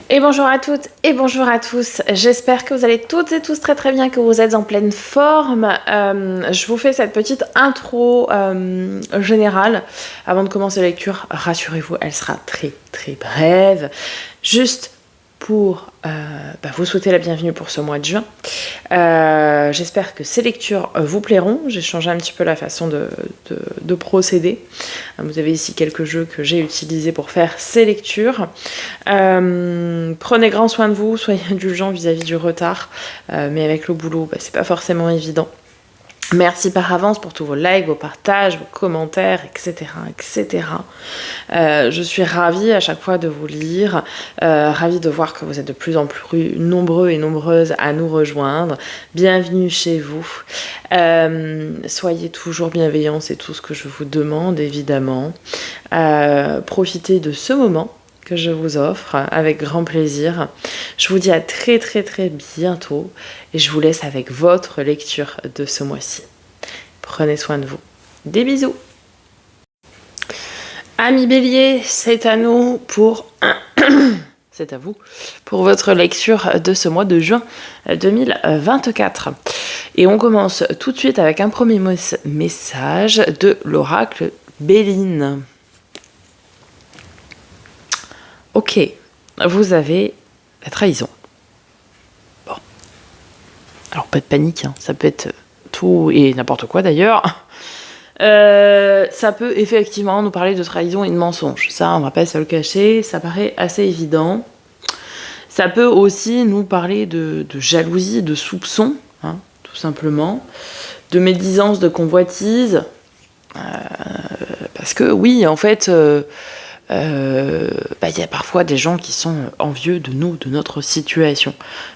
Et bonjour à toutes et bonjour à tous. J'espère que vous allez toutes et tous très très bien, que vous êtes en pleine forme. Je vous fais cette petite intro générale avant de commencer la lecture. Rassurez-vous, elle sera très très brève. Juste pour vous souhaiter la bienvenue pour ce mois de juin. J'espère que ces lectures vous plairont. J'ai changé un petit peu la façon de procéder. Vous avez ici quelques jeux que j'ai utilisés pour faire ces lectures. Prenez grand soin de vous, soyez indulgents vis-à-vis du retard, mais avec le boulot, c'est pas forcément évident. Merci par avance pour tous vos likes, vos partages, vos commentaires, etc. etc. Je suis ravie à chaque fois de vous lire, ravie de voir que vous êtes de plus en plus nombreux et nombreuses à nous rejoindre. Bienvenue chez vous. Soyez toujours bienveillants, c'est tout ce que je vous demande, évidemment. Profitez de ce moment que je vous offre avec grand plaisir. Je vous dis à très très très bientôt et je vous laisse avec votre lecture de ce mois-ci. Prenez soin de vous. Des bisous. Amis Bélier, c'est à nous pour c'est à vous pour votre lecture de ce mois de juin 2024. Et on commence tout de suite avec un premier message de l'oracle Béline. Ok, vous avez la trahison. Bon. Alors, pas de panique, hein. Ça peut être tout et n'importe quoi d'ailleurs. Ça peut effectivement nous parler de trahison et de mensonge. Ça, on va pas se le cacher, ça paraît assez évident. Ça peut aussi nous parler de jalousie, de soupçon, hein, tout simplement, de médisance, de convoitise. Parce que oui, en fait... y a parfois des gens qui sont envieux de nous, de notre situation.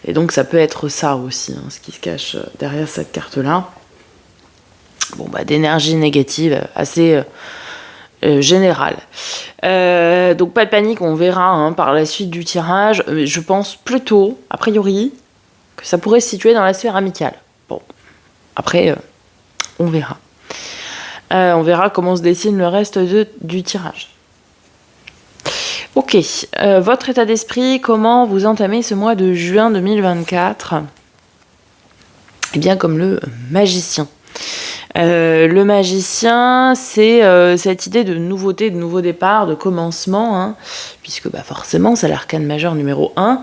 Et donc ça peut être ça aussi, hein, ce qui se cache derrière cette carte-là. D'énergie négative assez générale. Donc pas de panique, on verra hein, par la suite du tirage. Je pense plutôt, a priori, que ça pourrait se situer dans la sphère amicale. Bon, après, on verra. On verra comment se dessine le reste du tirage. Ok, votre état d'esprit, comment vous entamez ce mois de juin 2024 ? Eh bien, comme le magicien. Le magicien, c'est cette idée de nouveauté, de nouveau départ, de commencement, hein, puisque forcément, c'est l'arcane majeur numéro 1.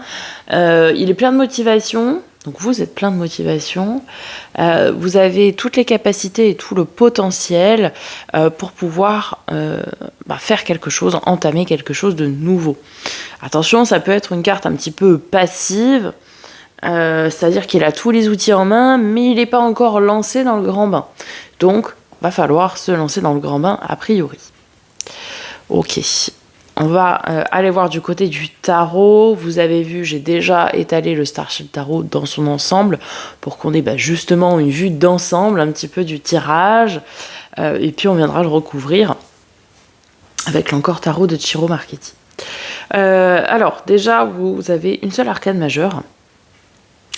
Il est plein de motivation. Donc vous êtes plein de motivation, vous avez toutes les capacités et tout le potentiel pour pouvoir faire quelque chose, entamer quelque chose de nouveau. Attention, ça peut être une carte un petit peu passive, c'est-à-dire qu'il a tous les outils en main, mais il n'est pas encore lancé dans le grand bain. Donc, va falloir se lancer dans le grand bain a priori. Ok. On va aller voir du côté du tarot. Vous avez vu, j'ai déjà étalé le Starship Tarot dans son ensemble pour qu'on ait justement une vue d'ensemble un petit peu du tirage. Et puis on viendra le recouvrir avec l'encore tarot de Ciro Marchetti. Alors déjà, vous avez une seule arcane majeure.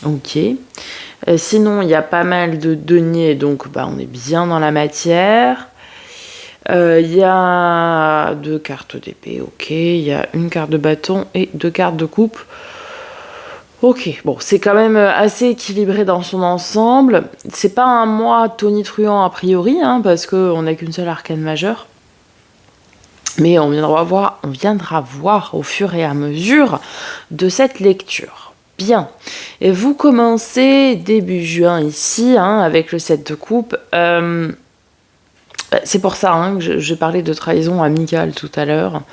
Ok. Sinon, il y a pas mal de deniers, donc on est bien dans la matière. Il y a 2 cartes d'épée, ok. Il y a une carte de bâton et 2 cartes de coupe. Ok, bon, c'est quand même assez équilibré dans son ensemble. C'est pas un mois tonitruant a priori, hein, parce qu'on n'a qu'une seule arcane majeure. Mais on viendra voir au fur et à mesure de cette lecture. Bien. Et vous commencez début juin ici, hein, avec le 7 de coupe. C'est pour ça hein, que j'ai parlé de trahison amicale tout à l'heure.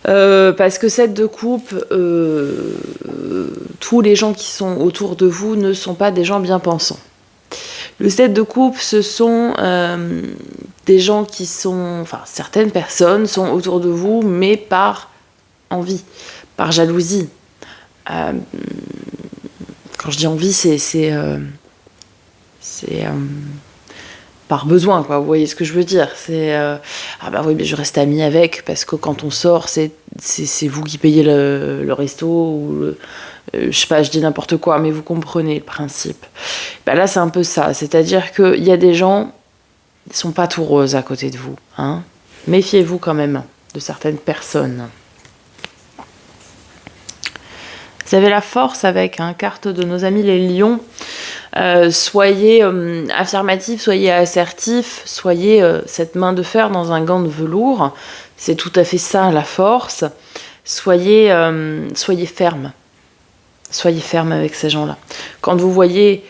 Parce que 7 de coupe, tous les gens qui sont autour de vous ne sont pas des gens bien pensants. Le 7 de coupe, ce sont des gens qui sont... Enfin, certaines personnes sont autour de vous, mais par envie, par jalousie. Quand je dis envie, c'est par besoin, quoi. Vous voyez ce que je veux dire ? C'est oui, mais je reste amie avec parce que quand on sort, c'est vous qui payez le resto ou je sais pas, je dis n'importe quoi, mais vous comprenez le principe. Là, c'est un peu ça, c'est-à-dire qu'il y a des gens qui sont pas tout roses à côté de vous, hein. Méfiez-vous quand même de certaines personnes. Vous avez la force avec carte de nos amis les lions. Soyez affirmatif, soyez assertif, soyez cette main de fer dans un gant de velours. C'est tout à fait ça la force. Soyez ferme. Soyez ferme avec ces gens-là. Quand vous voyez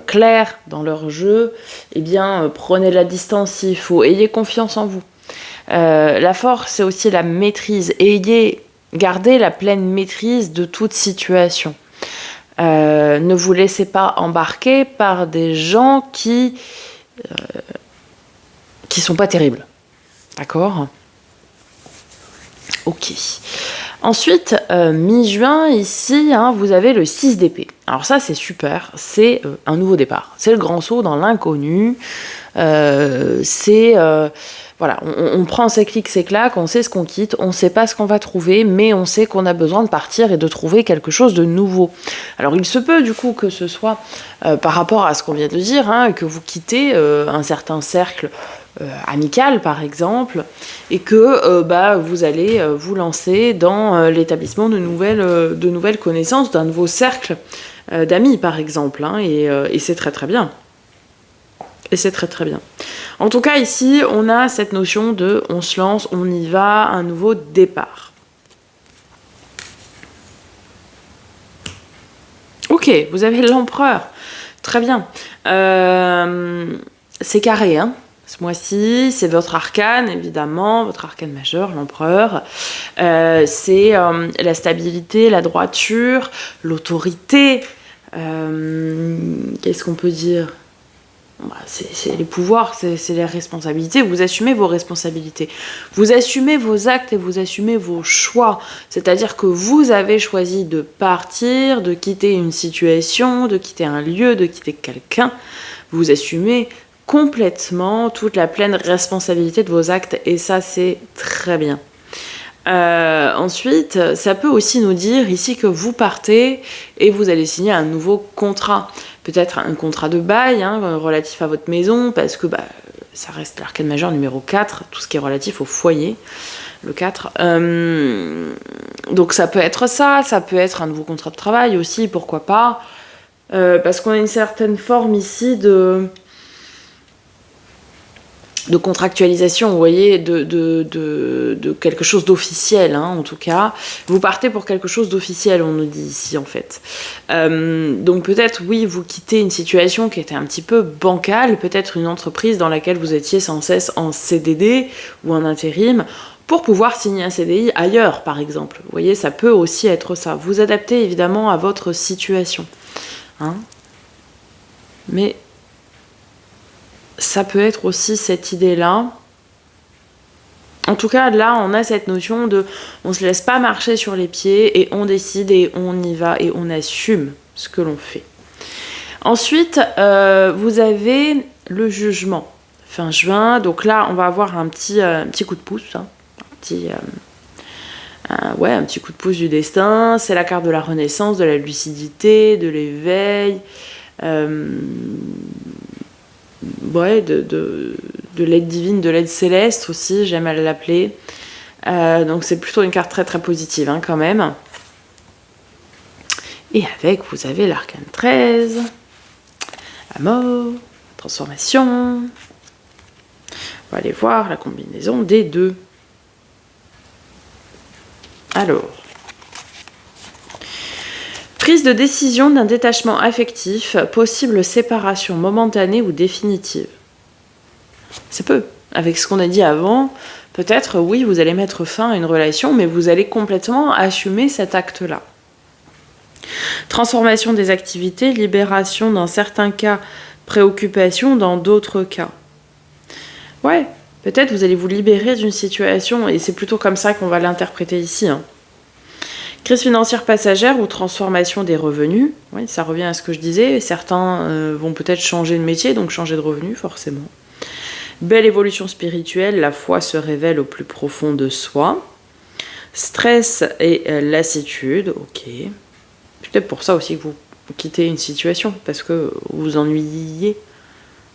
clair dans leur jeu, eh bien prenez la distance s'il faut. Ayez confiance en vous. La force, c'est aussi la maîtrise. Gardez la pleine maîtrise de toute situation. Ne vous laissez pas embarquer par des gens qui sont pas terribles. D'accord ? Ok. Ensuite, mi-juin, ici, vous avez le 6 d'épée. Alors ça, c'est super. C'est un nouveau départ. C'est le grand saut dans l'inconnu. Voilà, on prend ses clics, ses claques, on sait ce qu'on quitte, on sait pas ce qu'on va trouver, mais on sait qu'on a besoin de partir et de trouver quelque chose de nouveau. Alors il se peut du coup que ce soit par rapport à ce qu'on vient de dire, que vous quittez un certain cercle amical par exemple, et que vous allez vous lancer dans l'établissement de nouvelles connaissances, d'un nouveau cercle d'amis par exemple, et c'est très très bien. Et c'est très très bien. En tout cas, ici, on a cette notion de on se lance, on y va, un nouveau départ. Ok, vous avez l'empereur. Très bien. C'est carré, ce mois-ci. C'est votre arcane, évidemment, votre arcane majeur, l'empereur. C'est la stabilité, la droiture, l'autorité. Qu'est-ce qu'on peut dire ? C'est les pouvoirs, c'est les responsabilités. Vous assumez vos responsabilités. Vous assumez vos actes et vous assumez vos choix. C'est-à-dire que vous avez choisi de partir, de quitter une situation, de quitter un lieu, de quitter quelqu'un. Vous assumez complètement toute la pleine responsabilité de vos actes et ça, c'est très bien. Ensuite, ça peut aussi nous dire ici que vous partez et vous allez signer un nouveau contrat. Peut-être un contrat de bail relatif à votre maison, parce que ça reste l'arcane majeur numéro 4, tout ce qui est relatif au foyer, le 4. Donc ça peut être ça peut être un nouveau contrat de travail aussi, pourquoi pas. Parce qu'on a une certaine forme ici de contractualisation, vous voyez, de quelque chose d'officiel, en tout cas. Vous partez pour quelque chose d'officiel, on nous dit ici, en fait. Donc peut-être, oui, vous quittez une situation qui était un petit peu bancale, peut-être une entreprise dans laquelle vous étiez sans cesse en CDD ou en intérim, pour pouvoir signer un CDI ailleurs, par exemple. Vous voyez, ça peut aussi être ça. Vous adaptez, évidemment, à votre situation. Mais ça peut être aussi cette idée-là. En tout cas, là, on a cette notion de on se laisse pas marcher sur les pieds et on décide et on y va et on assume ce que l'on fait. Ensuite, vous avez le jugement. Fin juin, donc là, on va avoir un petit coup de pouce, un petit coup de pouce du destin. C'est la carte de la renaissance, de la lucidité, de l'éveil. De l'aide divine, de l'aide céleste aussi, j'aime à l'appeler. Donc c'est plutôt une carte très très positive quand même. Et avec, vous avez l'arcane 13, la mort, transformation. On va aller voir la combinaison des deux. Alors, prise de décision d'un détachement affectif, possible séparation momentanée ou définitive. Ça peut. Avec ce qu'on a dit avant, peut-être, oui, vous allez mettre fin à une relation, mais vous allez complètement assumer cet acte-là. Transformation des activités, libération dans certains cas, préoccupation dans d'autres cas. Ouais, peut-être vous allez vous libérer d'une situation, et c'est plutôt comme ça qu'on va l'interpréter ici. Crise financière passagère ou transformation des revenus. Oui, ça revient à ce que je disais. Certains vont peut-être changer de métier, donc changer de revenus, forcément. Belle évolution spirituelle, la foi se révèle au plus profond de soi. Stress et lassitude, ok. Peut-être pour ça aussi que vous quittez une situation, parce que vous vous ennuyez.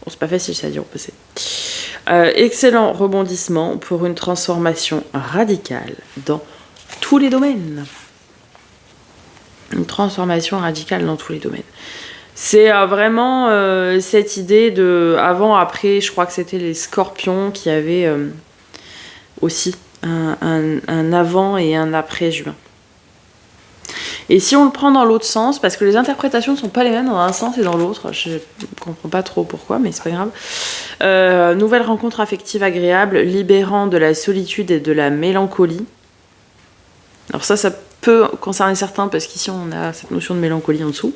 Bon, c'est pas facile ça à dire au passé. Excellent rebondissement pour une transformation radicale dans tous les domaines. Une transformation radicale dans tous les domaines. C'est vraiment cette idée de avant, après, je crois que c'était les Scorpions qui avaient aussi un avant et un après juin. Et si on le prend dans l'autre sens, parce que les interprétations ne sont pas les mêmes dans un sens et dans l'autre, je ne comprends pas trop pourquoi, mais c'est pas grave. Nouvelle rencontre affective agréable, libérant de la solitude et de la mélancolie. Alors ça peut concerner certains, parce qu'ici on a cette notion de mélancolie en dessous.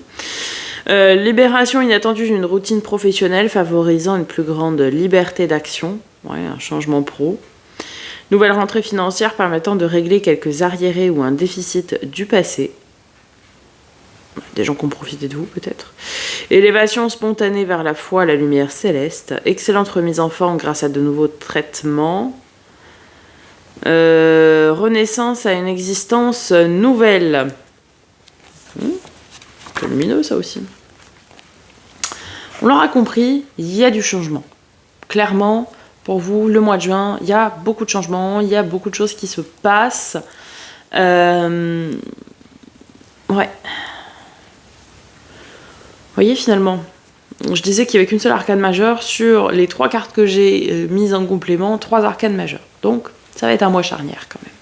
Libération inattendue d'une routine professionnelle, favorisant une plus grande liberté d'action. Ouais, un changement pro. Nouvelle rentrée financière permettant de régler quelques arriérés ou un déficit du passé. Des gens qui ont profité de vous, peut-être. Élévation spontanée vers la foi, la lumière céleste. Excellente remise en forme grâce à de nouveaux traitements. Renaissance à une existence nouvelle. C'est lumineux, ça aussi. On l'aura compris, il y a du changement. Clairement, pour vous, le mois de juin, il y a beaucoup de changements, il y a beaucoup de choses qui se passent. Ouais. Vous voyez, finalement, je disais qu'il n'y avait qu'une seule arcane majeure sur les 3 cartes que j'ai mises en complément, 3 arcanes majeures. Donc, ça va être un mois charnière quand même.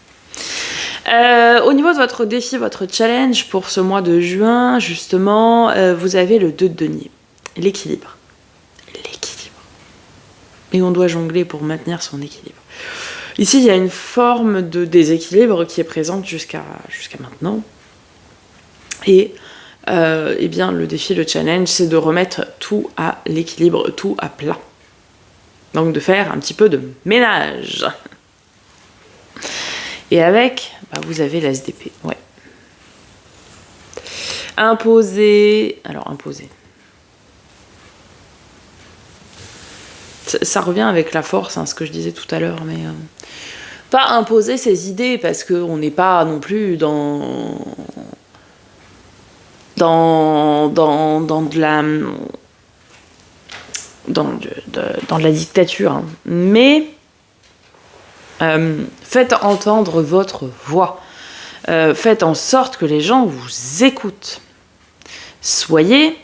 Au niveau de votre défi, votre challenge pour ce mois de juin, justement, vous avez le 2 de denier. L'équilibre. L'équilibre. Et on doit jongler pour maintenir son équilibre. Ici, il y a une forme de déséquilibre qui est présente jusqu'à maintenant. Et eh bien, le défi, le challenge, c'est de remettre tout à l'équilibre, tout à plat. Donc de faire un petit peu de ménage. Et avec, vous avez la SDP. Ouais. Imposer. Alors, imposer. Ça revient avec la force, ce que je disais tout à l'heure, mais pas imposer ses idées, parce qu'on n'est pas non plus dans de la dictature, hein. Mais faites entendre votre voix. Faites en sorte que les gens vous écoutent. Soyez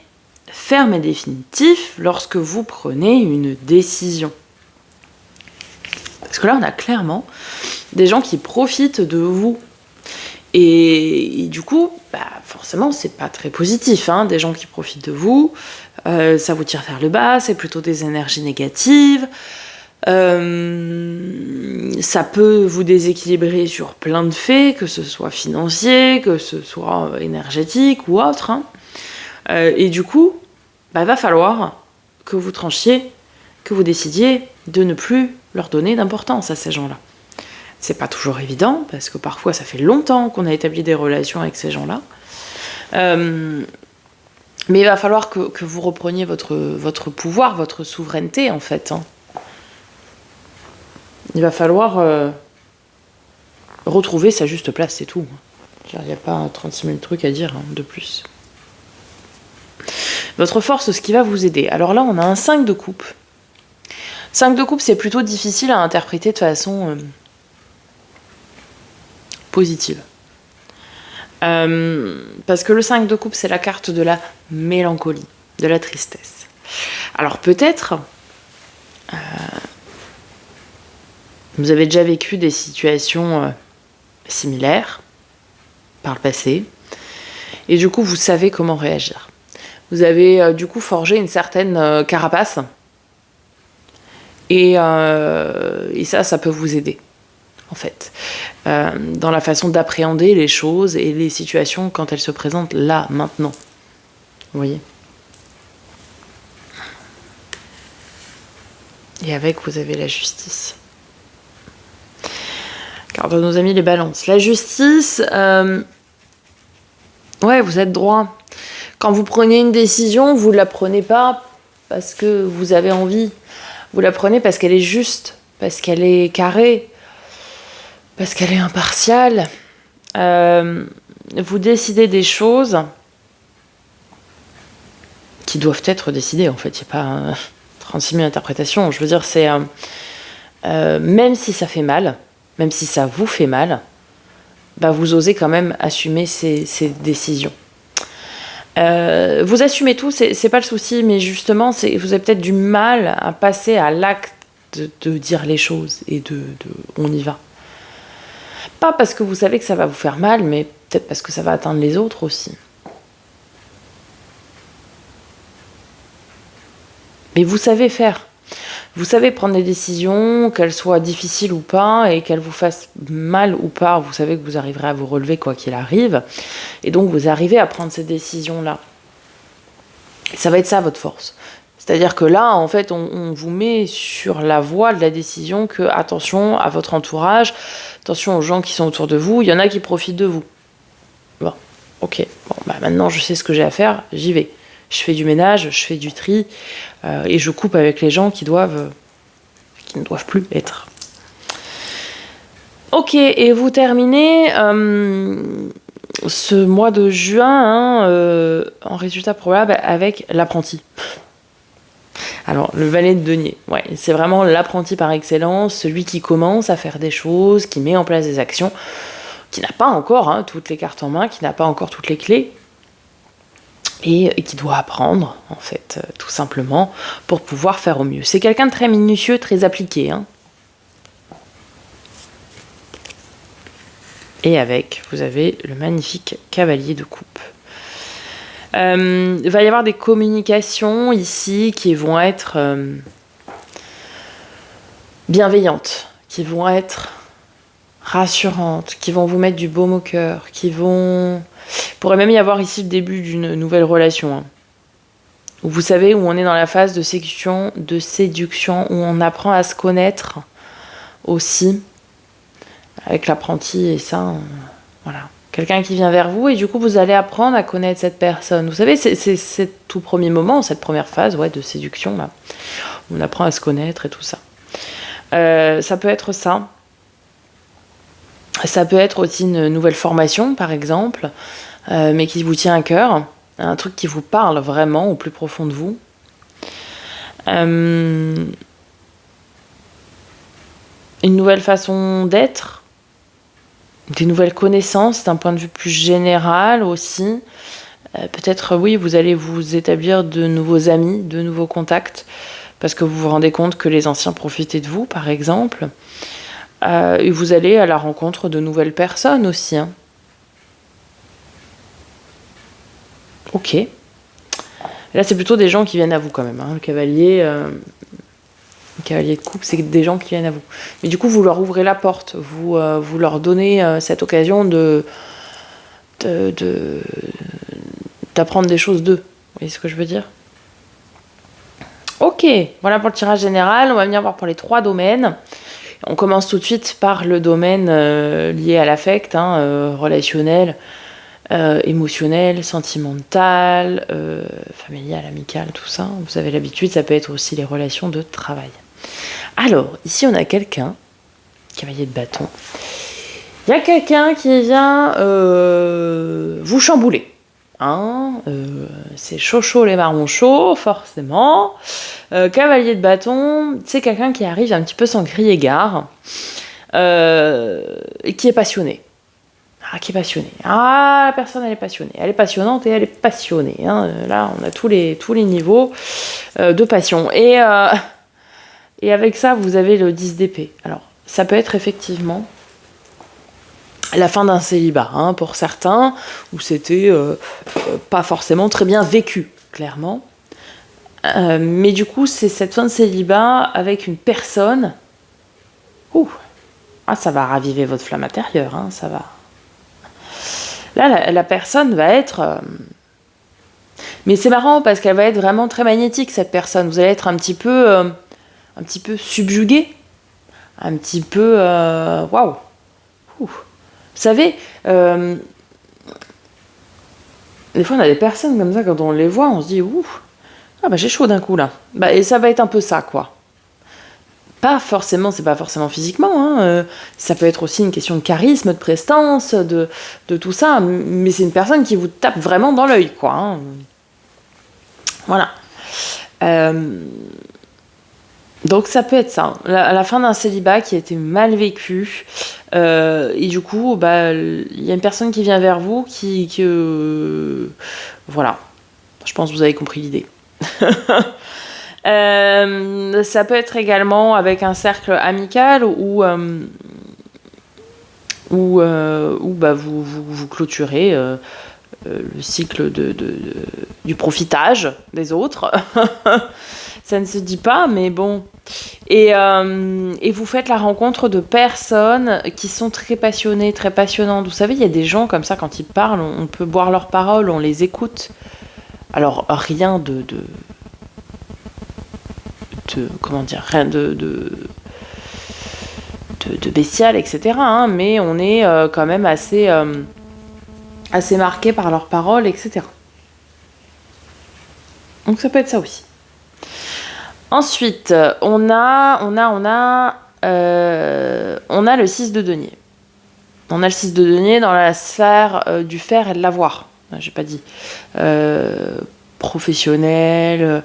ferme et définitif lorsque vous prenez une décision. Parce que là, on a clairement des gens qui profitent de vous. Et du coup, forcément, c'est pas très positif, hein, des gens qui profitent de vous. Ça vous tire vers le bas, c'est plutôt des énergies négatives. Ça peut vous déséquilibrer sur plein de faits, que ce soit financier, que ce soit énergétique ou autre, hein. Et du coup, va falloir que vous tranchiez, que vous décidiez de ne plus leur donner d'importance à ces gens-là. C'est pas toujours évident, parce que parfois ça fait longtemps qu'on a établi des relations avec ces gens-là. Mais il va falloir que vous repreniez votre pouvoir, votre souveraineté, en fait, hein. Il va falloir retrouver sa juste place, c'est tout. Il n'y a pas 36 000 trucs à dire, hein, de plus. Votre force, ce qui va vous aider. Alors là, on a un 5 de coupe. 5 de coupe, c'est plutôt difficile à interpréter de façon positive. Parce que le 5 de coupe, c'est la carte de la mélancolie, de la tristesse. Alors peut-être, vous avez déjà vécu des situations similaires par le passé, et du coup, vous savez comment réagir. Vous avez du coup forgé une certaine carapace, et ça peut vous aider, en fait, dans la façon d'appréhender les choses et les situations quand elles se présentent là, maintenant. Vous voyez ? Et avec, vous avez la justice. Carte de nos amis les balances. La justice, ouais, vous êtes droit. Quand vous prenez une décision, vous ne la prenez pas parce que vous avez envie. Vous la prenez parce qu'elle est juste, parce qu'elle est carrée, parce qu'elle est impartiale. Vous décidez des choses qui doivent être décidées, en fait. Il n'y a pas 36 000 interprétations. Je veux dire, c'est... même si ça fait mal, même si ça vous fait mal, bah, vous osez quand même assumer ces décisions. Vous assumez tout, c'est pas le souci, mais justement, vous avez peut-être du mal à passer à l'acte de dire les choses et on y va. Pas parce que vous savez que ça va vous faire mal, mais peut-être parce que ça va atteindre les autres aussi. Mais vous savez faire. Vous savez prendre des décisions, qu'elles soient difficiles ou pas, et qu'elles vous fassent mal ou pas. Vous savez que vous arriverez à vous relever quoi qu'il arrive. Et donc, vous arrivez à prendre ces décisions-là. Ça va être ça, votre force. C'est-à-dire que là, en fait, on vous met sur la voie de la décision que, attention à votre entourage, attention aux gens qui sont autour de vous, il y en a qui profitent de vous. Bon, ok. Bon, bah maintenant, je sais ce que j'ai à faire, j'y vais. Je fais du ménage, je fais du tri, et je coupe avec les gens qui ne doivent plus être. Ok, et vous terminez ce mois de juin en résultat probable avec l'apprenti. Alors, le valet de denier, ouais, c'est vraiment l'apprenti par excellence, celui qui commence à faire des choses, qui met en place des actions, qui n'a pas encore toutes les cartes en main, qui n'a pas encore toutes les clés, et qui doit apprendre, en fait, tout simplement, pour pouvoir faire au mieux. C'est quelqu'un de très minutieux, très appliqué. Et avec, vous avez le magnifique cavalier de coupe. Il va y avoir des communications ici qui vont être bienveillantes, qui vont être rassurantes, qui vont vous mettre du baume au cœur, qui vont... Il pourrait même y avoir ici le début d'une nouvelle relation. Où vous savez, où on est dans la phase de séduction, où on apprend à se connaître aussi, avec l'apprenti, et ça, voilà. Quelqu'un qui vient vers vous, et du coup, vous allez apprendre à connaître cette personne. Vous savez, c'est tout premier moment, cette première phase de séduction, là. On apprend à se connaître et tout ça. Ça peut être ça. Ça peut être aussi une nouvelle formation, par exemple, mais qui vous tient à cœur. Un truc qui vous parle vraiment au plus profond de vous. Une nouvelle façon d'être. Des nouvelles connaissances d'un point de vue plus général aussi. Peut-être, oui, vous allez vous établir de nouveaux amis, de nouveaux contacts, parce que vous vous rendez compte que les anciens profitaient de vous, par exemple. Et vous allez à la rencontre de nouvelles personnes aussi. Ok. Là, c'est plutôt des gens qui viennent à vous quand même. Le cavalier de coupe, c'est des gens qui viennent à vous. Mais du coup, vous leur ouvrez la porte. Vous leur donnez cette occasion d'apprendre des choses d'eux. Vous voyez ce que je veux dire ? Ok, voilà pour le tirage général. On va venir voir pour les 3 domaines. On commence tout de suite par le domaine lié à l'affect, relationnel, émotionnel, sentimental, familial, amical, tout ça. Vous avez l'habitude, ça peut être aussi les relations de travail. Alors, ici on a quelqu'un, cavalier de bâton. Il y a quelqu'un qui vient vous chambouler. C'est chaud les marrons chauds, forcément. Cavalier de bâton, c'est quelqu'un qui arrive un petit peu sans crier gare et qui est passionné. La personne, elle est passionnée. Elle est passionnante et elle est passionnée. Là, on a tous les niveaux de passion. Et avec ça, vous avez le 10 d'épée. Alors, ça peut être effectivement la fin d'un célibat, pour certains, où c'était pas forcément très bien vécu, clairement. Mais du coup, c'est cette fin de célibat avec une personne. Ça va raviver votre flamme intérieure, ça va. Là, la personne va être... Mais c'est marrant parce qu'elle va être vraiment très magnétique, cette personne. Vous allez être un petit peu subjugué. Un petit peu... Waouh. Vous savez, des fois, on a des personnes comme ça, quand on les voit, on se dit, j'ai chaud d'un coup, là. Et ça va être un peu ça, quoi. C'est pas forcément physiquement, ça peut être aussi une question de charisme, de prestance, de tout ça, mais c'est une personne qui vous tape vraiment dans l'œil, quoi. Voilà. Donc ça peut être ça. La fin d'un célibat qui a été mal vécu, Et du coup, il y a une personne qui vient vers vous voilà. Je pense que vous avez compris l'idée. Ça peut être également avec un cercle amical où vous clôturez le cycle du profitage des autres. Ça ne se dit pas, mais bon. Et vous faites la rencontre de personnes qui sont très passionnées, très passionnantes. Vous savez, il y a des gens comme ça, quand ils parlent, on peut boire leurs paroles, on les écoute. Alors, rien comment dire, rien de bestial, etc. Hein, mais on est quand même assez marqué par leurs paroles, etc. Donc ça peut être ça aussi. Ensuite, on a le 6 de denier. On a le 6 de denier dans la sphère du faire et de l'avoir. J'ai pas dit. Professionnel.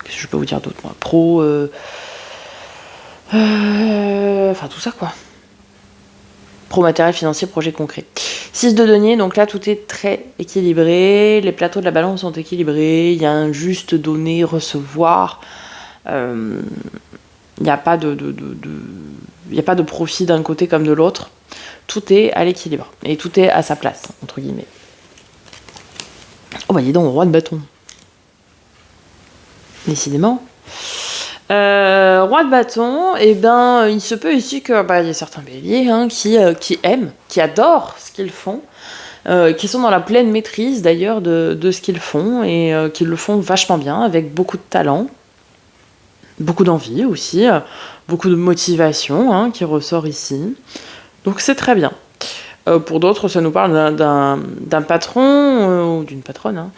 Qu'est-ce que je peux vous dire d'autre, moi ? Pro. Enfin, tout ça, quoi. Pro matériel financier, projet concret. 6 de denier, donc là, tout est très équilibré. Les plateaux de la balance sont équilibrés. Il y a un juste donner, recevoir. Il n'y a pas de profit d'un côté comme de l'autre. Tout est à l'équilibre. Et tout est à sa place, entre guillemets. Oh, dis donc, roi de bâton. Décidément. Roi de bâton, il se peut ici que y a certains béliers qui aiment, qui adorent ce qu'ils font, qui sont dans la pleine maîtrise d'ailleurs de ce qu'ils font et qui le font vachement bien, avec beaucoup de talent, beaucoup d'envie aussi, beaucoup de motivation qui ressort ici. Donc c'est très bien. Pour d'autres, ça nous parle d'un patron ou d'une patronne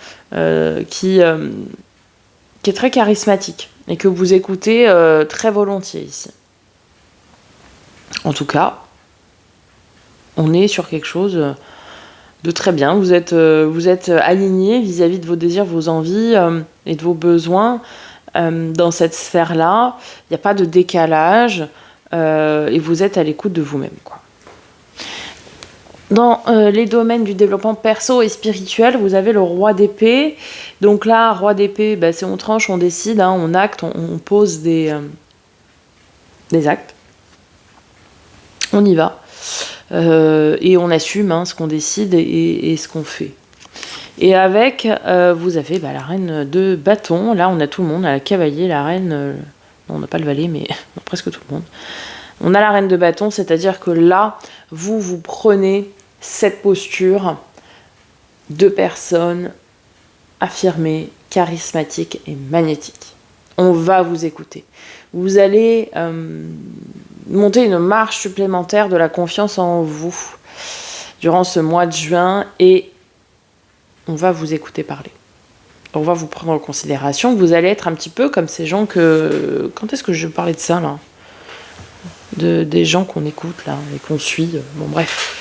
qui est très charismatique et que vous écoutez très volontiers ici. En tout cas, on est sur quelque chose de très bien. Vous êtes aligné vis-à-vis de vos désirs, vos envies et de vos besoins dans cette sphère-là. Il n'y a pas de décalage et vous êtes à l'écoute de vous-même, quoi. Dans les domaines du développement perso et spirituel, vous avez le roi d'épée. Donc là, roi d'épée, c'est on tranche, on décide, on acte, on pose des actes. On y va. Et on assume ce qu'on décide et ce qu'on fait. Et avec, vous avez la reine de bâton. Là, on a tout le monde. On a la cavalier, la reine... non, on n'a pas le valet, mais presque tout le monde. On a la reine de bâton, c'est-à-dire que là, vous prenez cette posture de personne affirmée, charismatique et magnétique. On va vous écouter. Vous allez monter une marche supplémentaire de la confiance en vous durant ce mois de juin et on va vous écouter parler. On va vous prendre en considération. Vous allez être un petit peu comme ces gens que... Quand est-ce que je parlais de ça, là ? Des gens qu'on écoute, là, et qu'on suit. Bon, bref.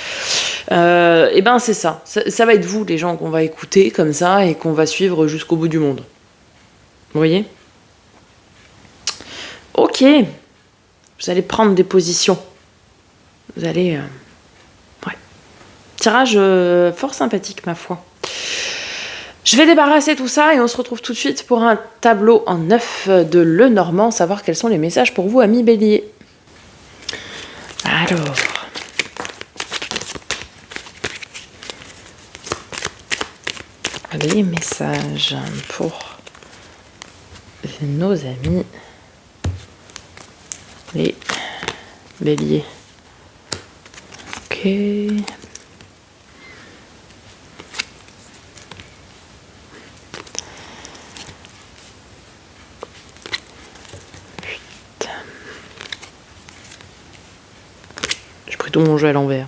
C'est ça. Ça va être vous, les gens qu'on va écouter comme ça et qu'on va suivre jusqu'au bout du monde. Vous voyez ? Ok. Vous allez prendre des positions. Vous allez... Ouais. Tirage fort sympathique, ma foi. Je vais débarrasser tout ça et on se retrouve tout de suite pour un tableau en 9 de Lenormand, savoir quels sont les messages pour vous, amis Bélier. Alors... les messages pour nos amis les béliers. Ok. J'ai pris tout mon jeu à l'envers.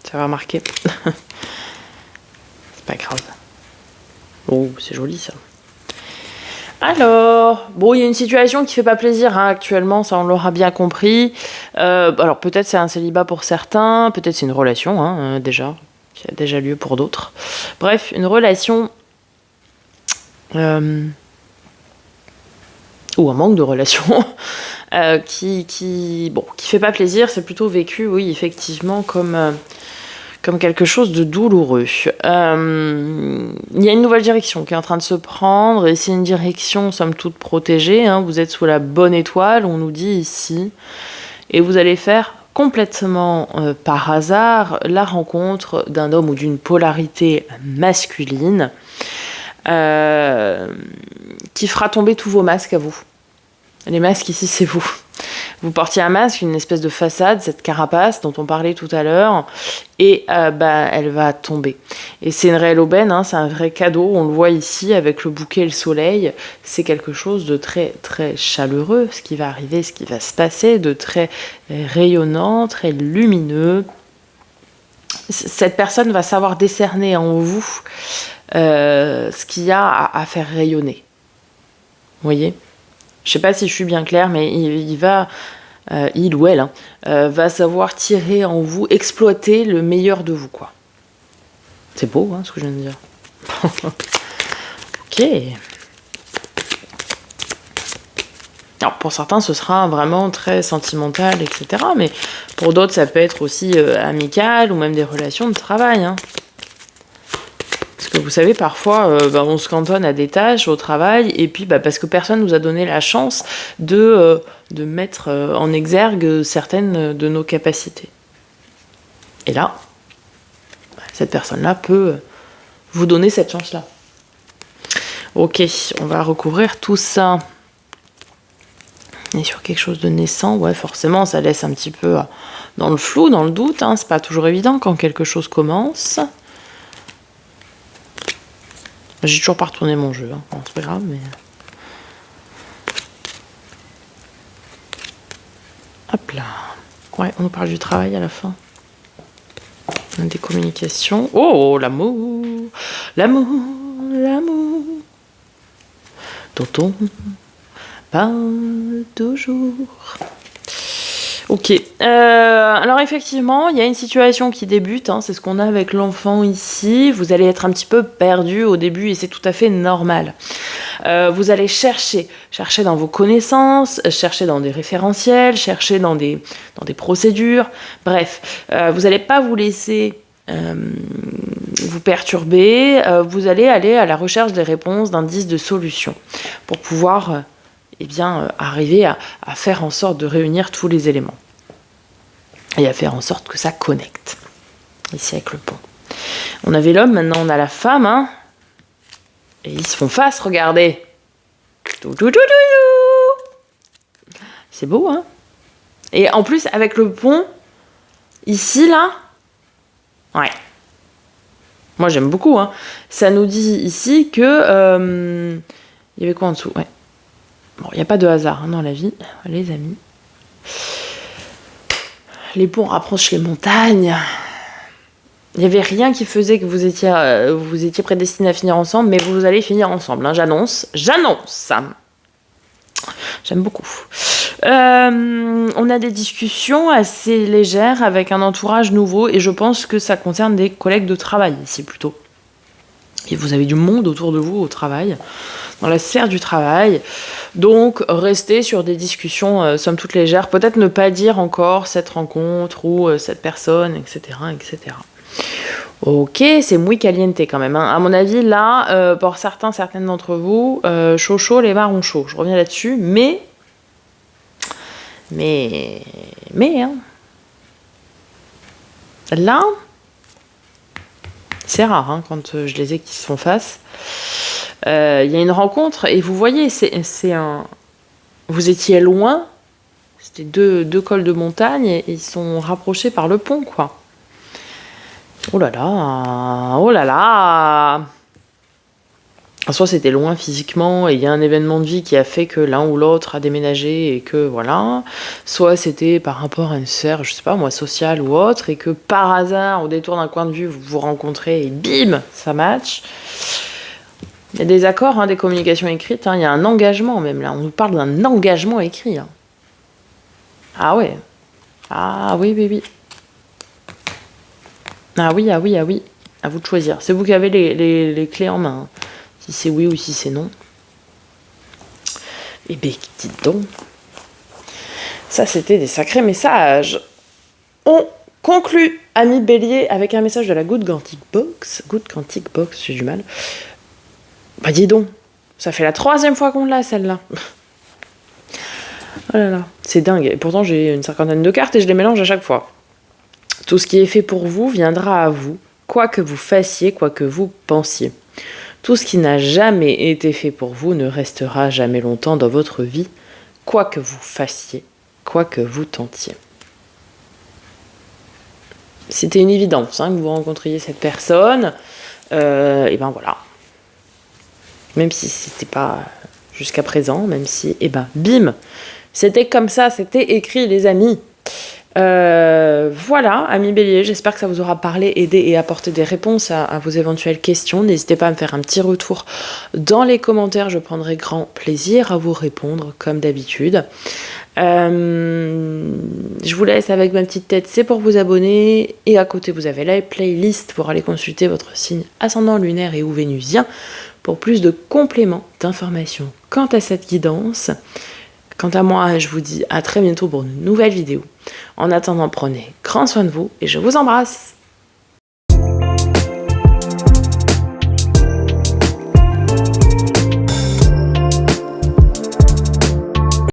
Ça va remarquer. C'est pas grave. Oh, c'est joli ça. Alors, il y a une situation qui fait pas plaisir actuellement, ça on l'aura bien compris. Alors peut-être c'est un célibat pour certains, peut-être c'est une relation déjà, qui a déjà lieu pour d'autres. Bref, une relation ou un manque de relation qui fait pas plaisir, c'est plutôt vécu, oui, effectivement, comme quelque chose de douloureux. Il y a une nouvelle direction qui est en train de se prendre, et c'est une direction, somme toute, protégée. Hein. Vous êtes sous la bonne étoile, on nous dit ici, et vous allez faire complètement par hasard la rencontre d'un homme ou d'une polarité masculine qui fera tomber tous vos masques à vous. Les masques ici, c'est vous. Vous portiez un masque, une espèce de façade, cette carapace dont on parlait tout à l'heure, et elle va tomber. Et c'est une réelle aubaine, hein, c'est un vrai cadeau, on le voit ici avec le bouquet et le soleil, c'est quelque chose de très très chaleureux, ce qui va arriver, ce qui va se passer, de très rayonnant, très lumineux. Cette personne va savoir décerner en vous ce qu'il y a à faire rayonner. Vous voyez ? Je sais pas si je suis bien claire, mais il ou elle, va savoir tirer en vous, exploiter le meilleur de vous, quoi. C'est beau, hein, ce que je viens de dire. Ok. Alors, pour certains, ce sera vraiment très sentimental, etc. Mais pour d'autres, ça peut être aussi amical ou même des relations de travail, hein. Parce que vous savez, parfois, on se cantonne à des tâches au travail, et puis parce que personne nous a donné la chance de mettre en exergue certaines de nos capacités. Et là, cette personne-là peut vous donner cette chance-là. Ok, on va recouvrir tout ça. Et sur quelque chose de naissant, ouais, forcément, ça laisse un petit peu dans le flou, dans le doute, hein. C'est pas toujours évident quand quelque chose commence. J'ai toujours pas retourné mon jeu, hein. Bon, c'est pas grave, mais... Hop là. Ouais, on nous parle du travail à la fin. On a des communications. Oh, l'amour, l'amour, l'amour, dont on parle toujours. Ok. Alors effectivement, il y a une situation qui débute, hein, c'est ce qu'on a avec l'enfant ici. Vous allez être un petit peu perdu au début et c'est tout à fait normal. Vous allez chercher dans vos connaissances, chercher dans des référentiels, chercher dans des procédures. Bref, vous n'allez pas vous laisser vous perturber. Vous allez aller à la recherche des réponses, d'indices, de solutions pour pouvoir... arriver à faire en sorte de réunir tous les éléments. Et à faire en sorte que ça connecte. Ici avec le pont. On avait l'homme, maintenant on a la femme, hein. Et ils se font face, regardez. C'est beau, hein. Et en plus, avec le pont, ici, là, ouais. Moi, j'aime beaucoup, hein. Ça nous dit ici que... il y avait quoi en dessous ? Ouais. Bon, il n'y a pas de hasard hein, dans la vie, les amis. Les ponts rapprochent les montagnes. Il n'y avait rien qui faisait que vous étiez prédestinés à finir ensemble, mais vous allez finir ensemble. Hein, j'annonce. J'aime beaucoup. On a des discussions assez légères avec un entourage nouveau, et je pense que ça concerne des collègues de travail ici plutôt. Et vous avez du monde autour de vous au travail, dans la sphère du travail. Donc, restez sur des discussions somme toute légères. Peut-être ne pas dire encore cette rencontre ou cette personne, etc., etc. Ok, c'est muy caliente quand même. Hein. À mon avis, là, pour certaines d'entre vous, chaud, les marrons chauds. Je reviens là-dessus, mais, hein. Là... C'est rare hein, quand je les ai qui se font face. Il y a une rencontre et vous voyez, vous étiez loin, c'était deux cols de montagne et ils sont rapprochés par le pont, quoi. Oh là là. Soit c'était loin physiquement et il y a un événement de vie qui a fait que l'un ou l'autre a déménagé et que voilà. Soit c'était par rapport à une sphère, je sais pas moi, sociale ou autre, et que par hasard, au détour d'un coin de vue, vous vous rencontrez et bim, ça match. Il y a des accords, hein, des communications écrites, hein, il y a un engagement même là. On nous parle d'un engagement écrit. Hein. Ah ouais. Ah oui. Ah oui. À vous de choisir. C'est vous qui avez les clés en main. Hein. Si c'est oui ou si c'est non. Eh bien, dites donc. Ça, c'était des sacrés messages. On conclut, ami Bélier, avec un message de la Good Quantic Box. Good Quantic Box, j'ai du mal. Bah dis donc, ça fait la 3e fois qu'on l'a, celle-là. Oh là là, c'est dingue. Et pourtant, j'ai une 50aine de cartes et je les mélange à chaque fois. Tout ce qui est fait pour vous viendra à vous, quoi que vous fassiez, quoi que vous pensiez. Tout ce qui n'a jamais été fait pour vous ne restera jamais longtemps dans votre vie, quoi que vous fassiez, quoi que vous tentiez. C'était une évidence que vous rencontriez cette personne, et ben voilà. Même si c'était pas jusqu'à présent, même si, bim, c'était comme ça, c'était écrit les amis. Voilà, amis Bélier, j'espère que ça vous aura parlé, aidé et apporté des réponses à vos éventuelles questions. N'hésitez pas à me faire un petit retour dans les commentaires, je prendrai grand plaisir à vous répondre comme d'habitude. Je vous laisse avec ma petite tête, c'est pour vous abonner, et à côté vous avez la playlist pour aller consulter votre signe ascendant lunaire et ou vénusien pour plus de compléments d'informations quant à cette guidance. Quant à moi, je vous dis à très bientôt pour une nouvelle vidéo. En attendant, prenez grand soin de vous et je vous embrasse.